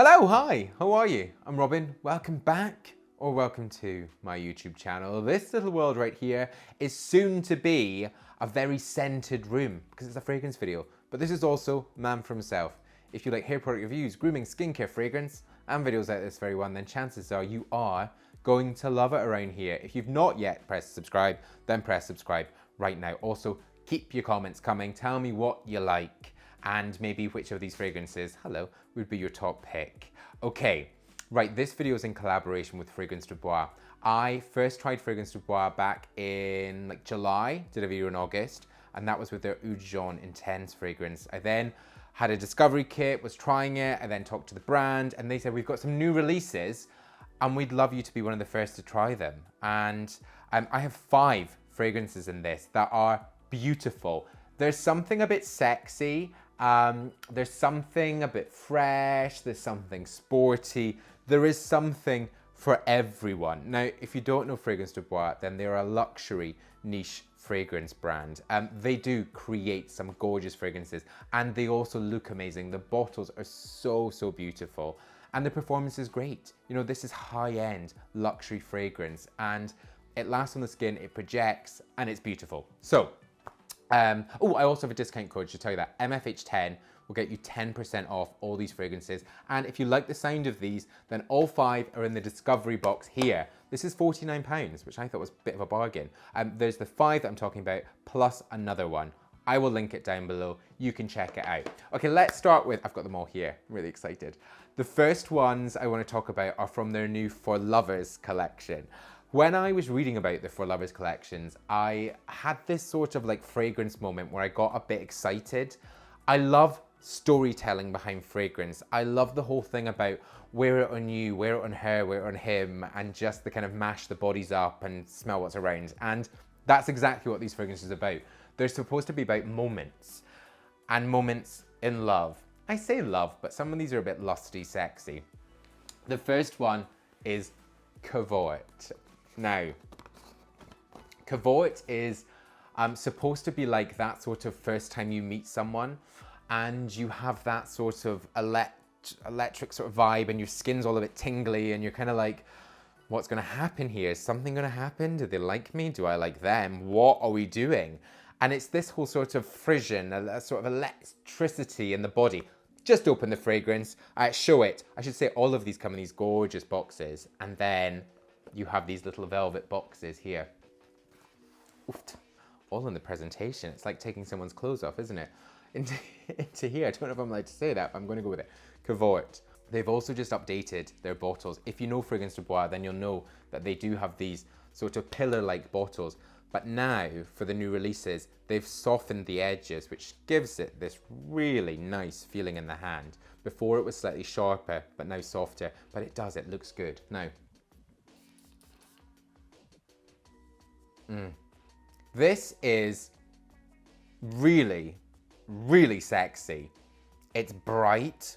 Hello, hi, how are you? I'm Robin. Welcome back, or welcome to my YouTube channel. This little world right here is soon to be a very scented room because it's a fragrance video. But this is also man for himself. If you like hair product reviews, grooming, skincare, fragrance, and videos like this very one, then chances are you are going to love it around here. If you've not yet pressed subscribe, then press subscribe right now. Also, keep your comments coming. Tell me what you like and maybe which of these fragrances, hello, would be your top pick. Okay, right, this video is in collaboration with Fragrance du Bois. I first tried Fragrance du Bois back in like July, did a video in August, and that was with their Eau de Jaune Intense fragrance. I then had a discovery kit, was trying it, I then talked to the brand, and they said, we've got some new releases, and we'd love you to be one of the first to try them. And I have 5 fragrances in this that are beautiful. There's something a bit sexy, there's something a bit fresh, there's something sporty, there is something for everyone. Now, if you don't know Fragrance du Bois, then they're a luxury niche fragrance brand. They do create some gorgeous fragrances and they also look amazing. The bottles are so beautiful and the performance is great. You know, this is high-end luxury fragrance and it lasts on the skin, it projects, and it's beautiful. So, I also have a discount code to tell you that. MFH10 will get you 10% off all these fragrances. And if you like the sound of these, then all 5 are in the discovery box here. This is £49, which I thought was a bit of a bargain. There's the 5 that I'm talking about, plus another one. I will link it down below. You can check it out. Okay, let's start with, I've got them all here. I'm really excited. The first ones I want to talk about are from their new For Lovers collection. When I was reading about the For Lovers collections, I had this sort of like fragrance moment where I got a bit excited. I love storytelling behind fragrance. I love the whole thing about wear it on you, wear it on her, wear it on him, and just the kind of mash the bodies up and smell what's around. And that's exactly what these fragrances are about. They're supposed to be about moments and moments in love. I say love, but some of these are a bit lusty, sexy. The first one is Cavort. Now, Cavort is supposed to be like that sort of first time you meet someone and you have that sort of electric sort of vibe and your skin's all a bit tingly and you're kind of like, what's going to happen here? Is something going to happen? Do they like me? Do I like them? What are we doing? And it's this whole sort of frisson, a sort of electricity in the body. Just open the fragrance, show it. I should say all of these come in these gorgeous boxes and then you have these little velvet boxes here. Oof, all in the presentation. It's like taking someone's clothes off, isn't it? Into here. I don't know if I'm allowed to say that, but I'm going to go with it. Cavort. They've also just updated their bottles. If you know Fragrance du Bois, then you'll know that they do have these sort of pillar-like bottles. But now, for the new releases, they've softened the edges, which gives it this really nice feeling in the hand. Before it was slightly sharper, but now softer. But it looks good. Now, this is really sexy. It's bright.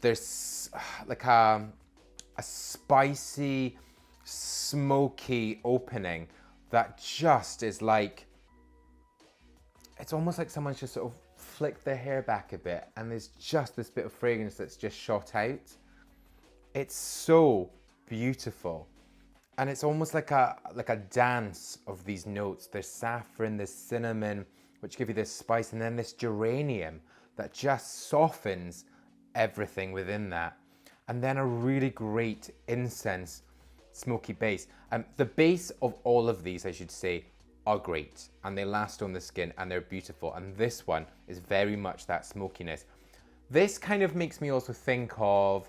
There's like a spicy, smoky opening that just is like, it's almost like someone's just sort of flicked their hair back a bit and there's just this bit of fragrance that's just shot out. It's so beautiful. And it's almost like a dance of these notes. There's saffron, there's cinnamon, which give you this spice, and then this geranium that just softens everything within that. And then a really great incense, smoky base. The base of all of these, I should say, are great. And they last on the skin and they're beautiful. And this one is very much that smokiness. This kind of makes me also think of,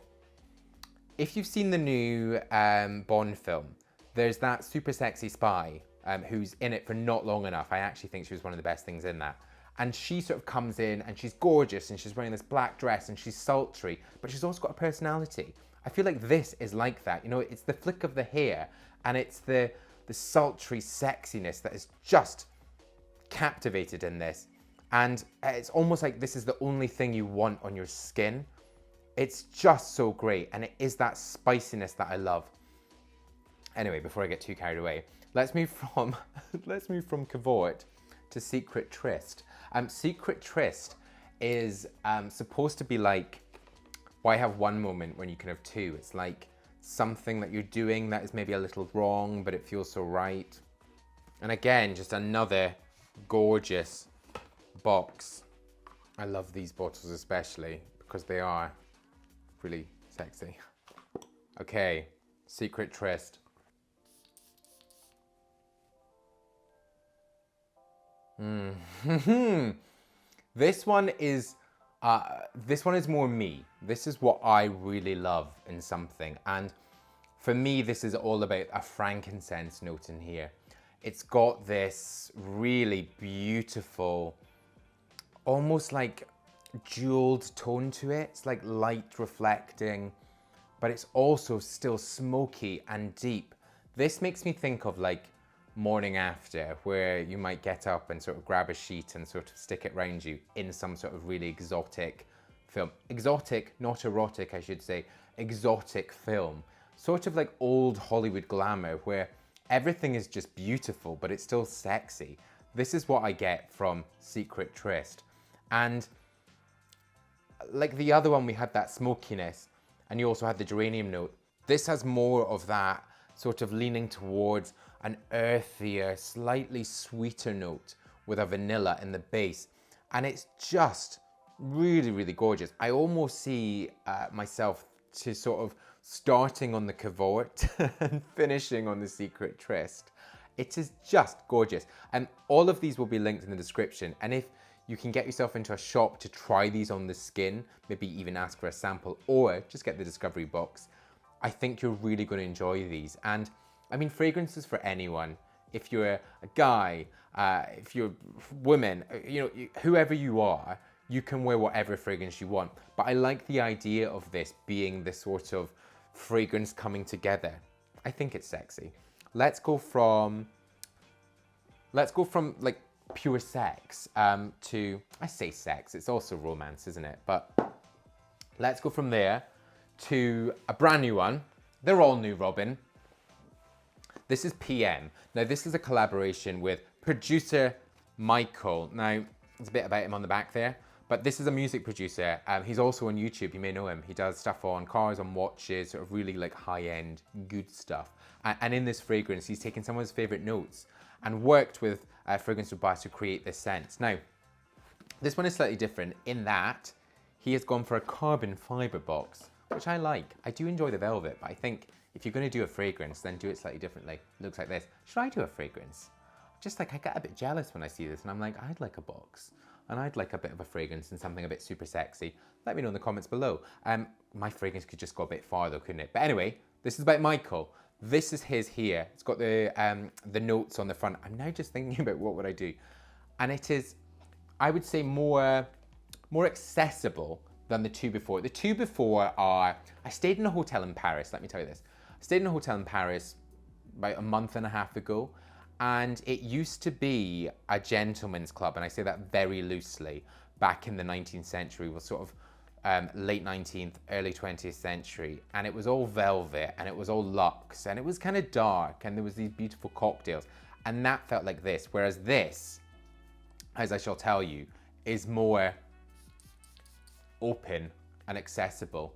if you've seen the new Bond film, there's that super sexy spy who's in it for not long enough. I actually think she was one of the best things in that. And she sort of comes in and she's gorgeous and she's wearing this black dress and she's sultry, but she's also got a personality. I feel like this is like that. You know, it's the flick of the hair and it's the sultry sexiness that is just captivated in this. And it's almost like this is the only thing you want on your skin. It's just so great, and it is that spiciness that I love. Anyway, before I get too carried away, let's move from Cavort to Secret Tryst. Secret Tryst is supposed to be like Why have one moment when you can have two? It's like something that you're doing that is maybe a little wrong, but it feels so right. And again, just another gorgeous box. I love these bottles especially because they are really sexy. Okay, Secret Tryst. This one is more me. This is what I really love in something. And for me, this is all about a frankincense note in here. It's got this really beautiful, almost like jeweled tone to it. It's like light reflecting, but it's also still smoky and deep. This makes me think of like morning after, where you might get up and sort of grab a sheet and sort of stick it around you in some sort of really exotic film. Exotic, not erotic, I should say. Exotic film. Sort of like old Hollywood glamour where everything is just beautiful, but it's still sexy. This is what I get from Secret Tryst. And like the other one, we had that smokiness, and you also had the geranium note. This has more of that sort of leaning towards an earthier, slightly sweeter note with a vanilla in the base. And it's just really, really gorgeous. I almost see myself to sort of starting on the Cavort and finishing on the Secret Tryst. It is just gorgeous. And all of these will be linked in the description. And if you can get yourself into a shop to try these on the skin, maybe even ask for a sample or just get the discovery box, I think you're really going to enjoy these. And I mean, fragrances for anyone. If you're a guy, if you're a woman, you know, whoever you are, you can wear whatever fragrance you want. But I like the idea of this being this sort of fragrance coming together. I think it's sexy. Let's go from like pure sex to, I say sex, it's also romance, isn't it? But let's go from there to a brand new one. They're all new, Robin. This is PM. Now this is a collaboration with producer Michael. Now, there's a bit about him on the back there, but this is a music producer. He's also on YouTube, you may know him. He does stuff on cars, on watches, sort of really like high-end, good stuff. And in this fragrance, he's taken some of his favorite notes and worked with Fragrance Bois to create this scent. Now, this one is slightly different in that he has gone for a carbon fiber box, which I like. I do enjoy the velvet, but I think if you're going to do a fragrance, then do it slightly differently. It looks like this. Should I do a fragrance? Just like, I get a bit jealous when I see this and I'm like, I'd like a box and I'd like a bit of a fragrance and something a bit super sexy. Let me know in the comments below. My fragrance could just go a bit farther, couldn't it? But anyway, this is about Michael. This is his here. It's got the notes on the front. I'm now just thinking about what would I do. And it is, I would say, more accessible than the two before. The two before are, I stayed in a hotel in Paris, let me tell you this. I stayed in a hotel in Paris about a month and a half ago, and it used to be a gentleman's club, and I say that very loosely, back in the 19th century, was sort of late 19th, early 20th century, and it was all velvet, and it was all luxe, and it was kind of dark, and there was these beautiful cocktails, and that felt like this, whereas this, as I shall tell you, is more open and accessible.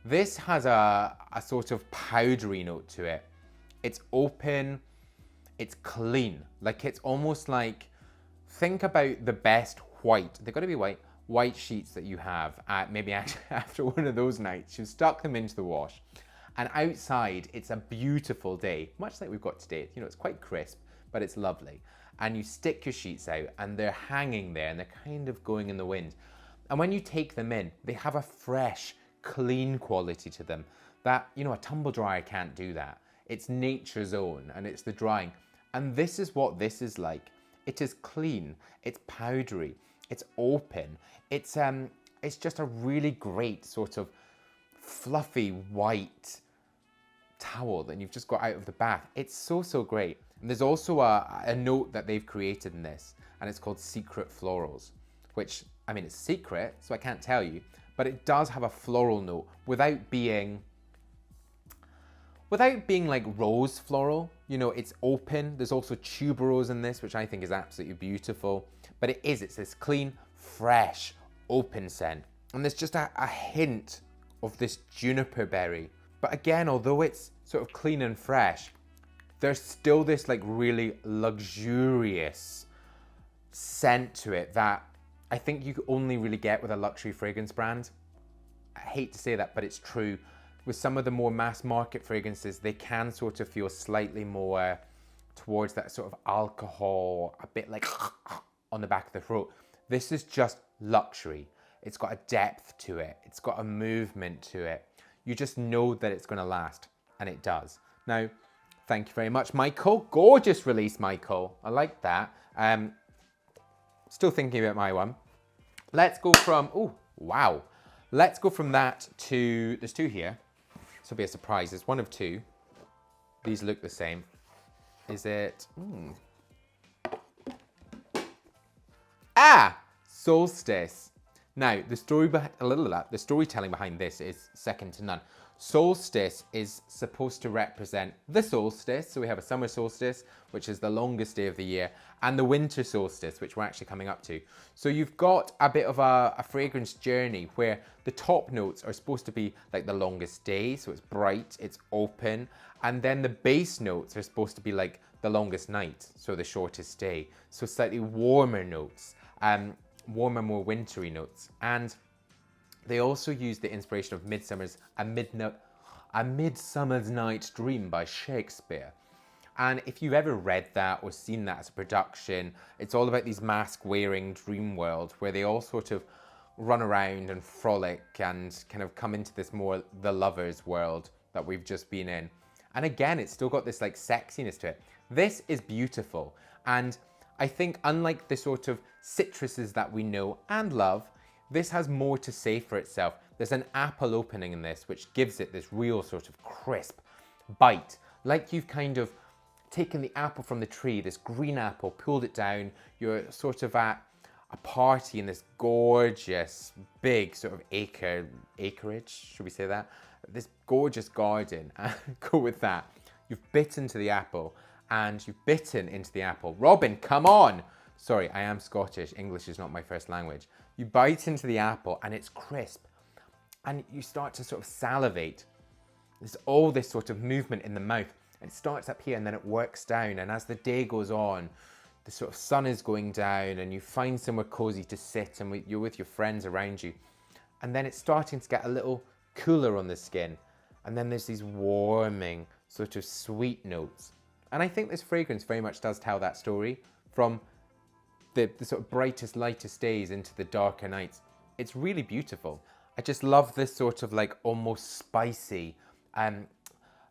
This has a sort of powdery note to it. It's open, it's clean. Like it's almost like, think about the best white, they've got to be white sheets that you have, maybe after one of those nights. You've stuck them into the wash. And outside, it's a beautiful day, much like we've got today. You know, it's quite crisp, but it's lovely. And you stick your sheets out and they're hanging there and they're kind of going in the wind. And when you take them in, they have a fresh, clean quality to them that, you know, a tumble dryer can't do that. It's nature's own and it's the drying. And this is what this is like. It is clean, it's powdery, it's open. It's just a really great sort of fluffy white towel that you've just got out of the bath. It's so, so great. And there's also a note that they've created in this, and it's called Secret Florals, which, I mean, it's secret, so I can't tell you, but it does have a floral note without being like rose floral. You know, it's open. There's also tuberose in this, which I think is absolutely beautiful. But it's this clean, fresh, open scent. And there's just a hint of this juniper berry. But again, although it's sort of clean and fresh, there's still this like really luxurious scent to it that I think you only really get with a luxury fragrance brand. I hate to say that, but it's true. With some of the more mass market fragrances, they can sort of feel slightly more towards that sort of alcohol, a bit like on the back of the throat. This is just luxury. It's got a depth to it. It's got a movement to it. You just know that it's going to last, and it does. Now, thank you very much, Michael. Gorgeous release, Michael. I like that. Still thinking about my one. Let's go from, oh, wow. Let's go from that to, there's two here. This will be a surprise. There's one of two. These look the same. Is it? Ah, Solstis. Now, the storytelling behind this is second to none. Solstice is supposed to represent the solstice. So we have a summer solstice, which is the longest day of the year, and the winter solstice, which we're actually coming up to. So you've got a bit of a fragrance journey where the top notes are supposed to be like the longest day. So it's bright, it's open. And then the base notes are supposed to be like the longest night. So the shortest day. So slightly warmer notes, warmer, more wintry notes. And they also use the inspiration of A Midsummer's Night's Dream by Shakespeare. And if you've ever read that or seen that as a production, it's all about these mask-wearing dream world where they all sort of run around and frolic and kind of come into this more the lovers world that we've just been in. And again, it's still got this like sexiness to it. This is beautiful. And I think unlike the sort of citruses that we know and love, this has more to say for itself. There's an apple opening in this, which gives it this real sort of crisp bite. Like you've kind of taken the apple from the tree, this green apple, pulled it down. You're sort of at a party in this gorgeous, big sort of acreage, should we say that? This gorgeous garden, go with that. You've bitten into the apple and you've bitten into the apple. Robin, come on. Sorry, I am Scottish. English is not my first language. You bite into the apple and it's crisp and you start to sort of salivate. There's all this sort of movement in the mouth and it starts up here and then it works down. And as the day goes on, the sort of sun is going down and you find somewhere cozy to sit and you're with your friends around you. And then it's starting to get a little cooler on the skin. And then there's these warming sort of sweet notes. And I think this fragrance very much does tell that story from the sort of brightest, lightest days into the darker nights. It's really beautiful. I just love this sort of like almost spicy,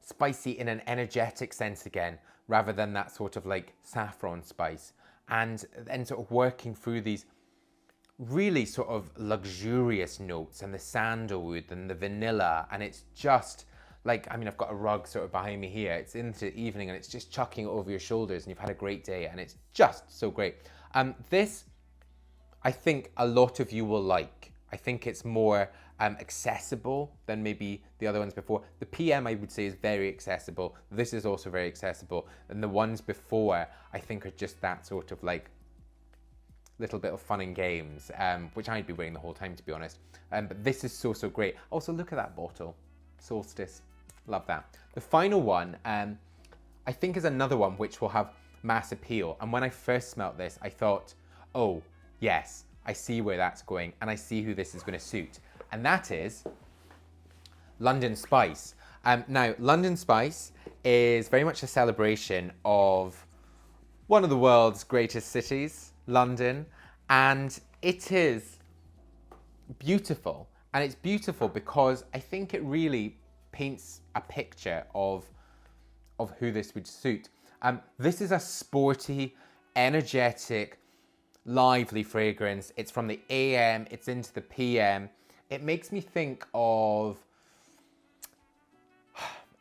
spicy in an energetic sense again, rather than that sort of like saffron spice. And then sort of working through these really sort of luxurious notes and the sandalwood and the vanilla. And it's just like, I mean, I've got a rug sort of behind me here. It's into the evening and it's just chucking it over your shoulders and you've had a great day and it's just so great. This, I think a lot of you will like. I think it's more accessible than maybe the other ones before. The PM, I would say, is very accessible. This is also very accessible. And the ones before, I think, are just that sort of like little bit of fun and games, which I'd be wearing the whole time, to be honest. But this is so, so great. Also, look at that bottle. Solstice. Love that. The final one, I think, is another one which will have mass appeal. And when I first smelt this, I thought, oh, yes, I see where that's going and I see who this is going to suit. And that is London Spice. Now, London Spice is very much a celebration of one of the world's greatest cities, London, and it is beautiful. And it's beautiful because I think it really paints a picture of who this would suit. This is a sporty, energetic, lively fragrance. It's from the AM, it's into the PM. It makes me think of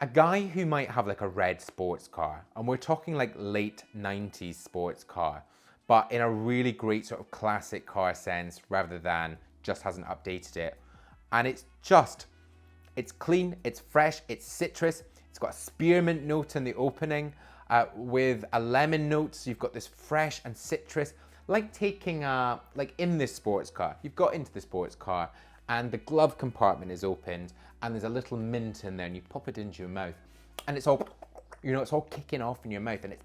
a guy who might have like a red sports car. And we're talking like late 90s sports car, but in a really great sort of classic car sense rather than just hasn't updated it. And it's clean, it's fresh, it's citrus. It's got a spearmint note in the opening with a lemon note. So you've got this fresh and citrus, like taking like in this sports car. You've got into the sports car and the glove compartment is opened, and there's a little mint in there, and you pop it into your mouth, and it's all, you know, it's all kicking off in your mouth, and it's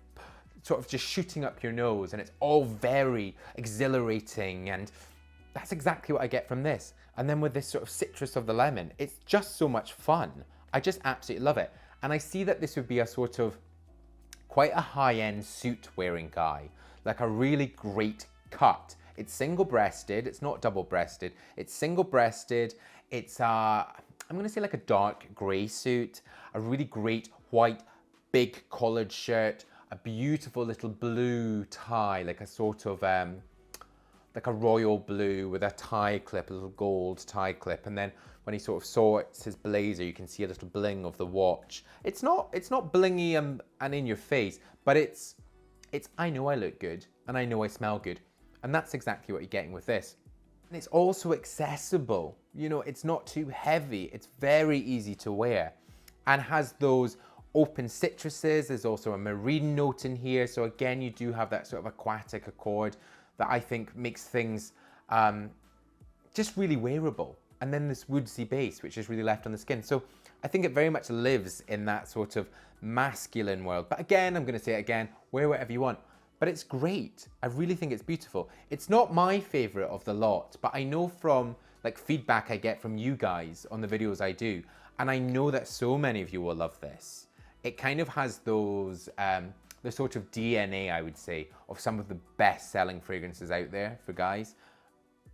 sort of just shooting up your nose, and it's all very exhilarating, and that's exactly what I get from this. And then with this sort of citrus of the lemon, it's just so much fun. I just absolutely love it. And I see that this would be a sort of quite a high-end suit-wearing guy, like a really great cut. It's single-breasted, it's not double-breasted, it's single-breasted, it's I'm gonna say like a dark gray suit, a really great white big collared shirt, a beautiful little blue tie, like a sort of like a royal blue with a tie clip, a little gold tie clip, and then when he sort of sorts his blazer, you can see a little bling of the watch. It's not blingy and in your face, but it's I know I look good and I know I smell good, and that's exactly what you're getting with this. And it's also accessible. You know, it's not too heavy. It's very easy to wear, and has those open citruses. There's also a marine note in here, so again, you do have that sort of aquatic accord that I think makes things just really wearable. And then this woodsy base, which is really left on the skin. So I think it very much lives in that sort of masculine world. But again, I'm gonna say it again, wear whatever you want. But it's great. I really think it's beautiful. It's not my favorite of the lot, but I know from like feedback I get from you guys on the videos I do, and I know that so many of you will love this. It kind of has those, the sort of DNA, I would say, of some of the best-selling fragrances out there for guys.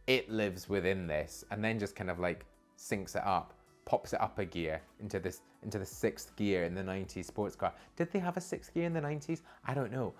It lives within this, and then just kind of like syncs it up, pops it up a gear into the 6th gear in the 90s sports car. Did they have a 6th gear in the 90s? I don't know.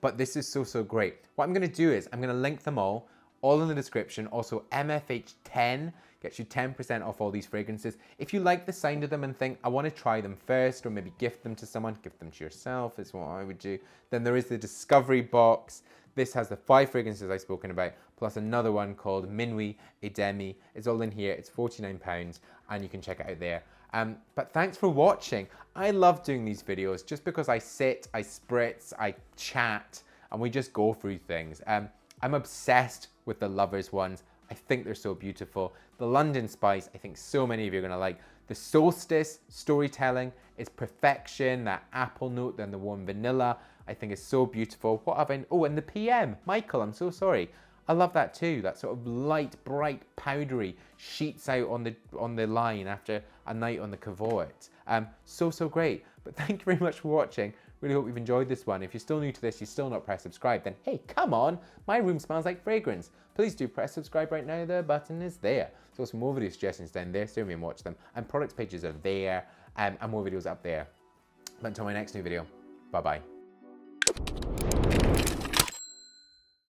But this is so great. What I'm gonna do is I'm gonna link them all in the description. Also, MFH10 gets you 10% off all these fragrances. If you like the sound of them and think, I want to try them first, or maybe gift them to someone, gift them to yourself is what I would do, then there is the Discovery box. This has the 5 fragrances I've spoken about, plus another one called Minuit et Demi. It's all in here. It's £49, and you can check it out there. But thanks for watching. I love doing these videos just because I sit, I spritz, I chat, and we just go through things. I'm obsessed with the Lovers ones. I think they're so beautiful. The London Spice, I think so many of you are gonna like. The Solstis storytelling is perfection. That apple note, then the warm vanilla, I think is so beautiful. What have I, oh, and the PM, Michael, I'm so sorry. I love that too. That sort of light, bright, powdery sheets out on the line after a night on the Cavort. So great. But thank you very much for watching. Really hope you've enjoyed this one. If you're still new to this, you're still not pressed subscribe, then hey, come on, my room smells like fragrance. Please do press subscribe right now, the button is there. So some more video suggestions down there, stay with me and watch them. And products pages are there, and more videos up there. But until my next new video, bye-bye.